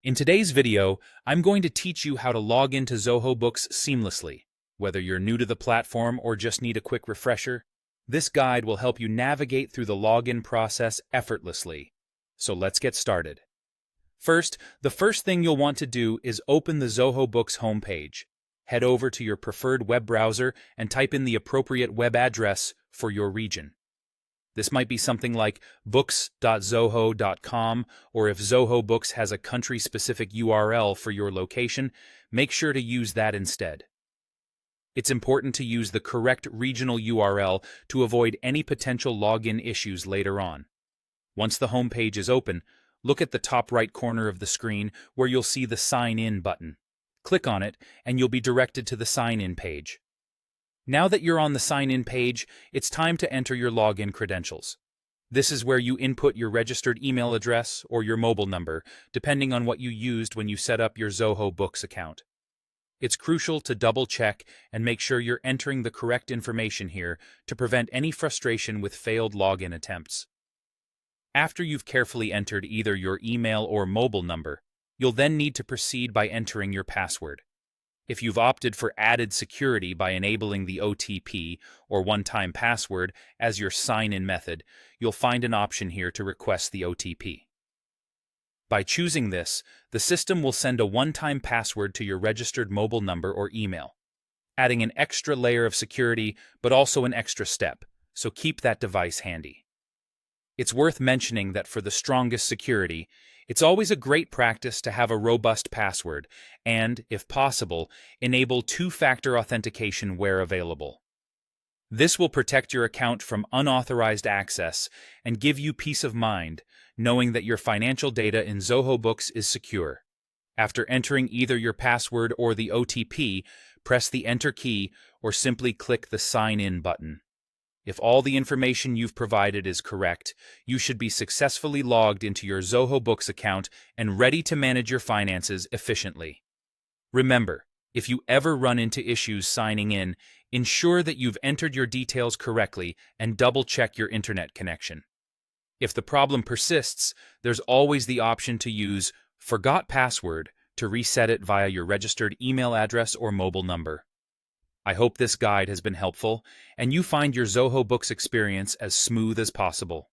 In today's video, I'm going to teach you how to log into Zoho Books seamlessly. Whether you're new to the platform or just need a quick refresher, this guide will help you navigate through the login process effortlessly. So let's get started. First, the first thing you'll want to do is open the Zoho Books homepage. Head over to your preferred web browser and type in the appropriate web address for your region. This might be something like books.zoho.com, or if Zoho Books has a country-specific URL for your location, make sure to use that instead. It's important to use the correct regional URL to avoid any potential login issues later on. Once the home page is open, look at the top right corner of the screen where you'll see the Sign In button. Click on it, and you'll be directed to the Sign In page. Now that you're on the Sign In page, it's time to enter your login credentials. This is where you input your registered email address or your mobile number, depending on what you used when you set up your Zoho Books account. It's crucial to double-check and make sure you're entering the correct information here to prevent any frustration with failed login attempts. After you've carefully entered either your email or mobile number, you'll then need to proceed by entering your password. If you've opted for added security by enabling the OTP, or one-time password, as your sign-in method, you'll find an option here to request the OTP. By choosing this, the system will send a one-time password to your registered mobile number or email, adding an extra layer of security but also an extra step, so keep that device handy. It's worth mentioning that for the strongest security, it's always a great practice to have a robust password and, if possible, enable two-factor authentication where available. This will protect your account from unauthorized access and give you peace of mind, knowing that your financial data in Zoho Books is secure. After entering either your password or the OTP, press the Enter key or simply click the Sign In button. If all the information you've provided is correct, you should be successfully logged into your Zoho Books account and ready to manage your finances efficiently. Remember, if you ever run into issues signing in, ensure that you've entered your details correctly and double-check your internet connection. If the problem persists, there's always the option to use Forgot Password to reset it via your registered email address or mobile number. I hope this guide has been helpful and you find your Zoho Books experience as smooth as possible.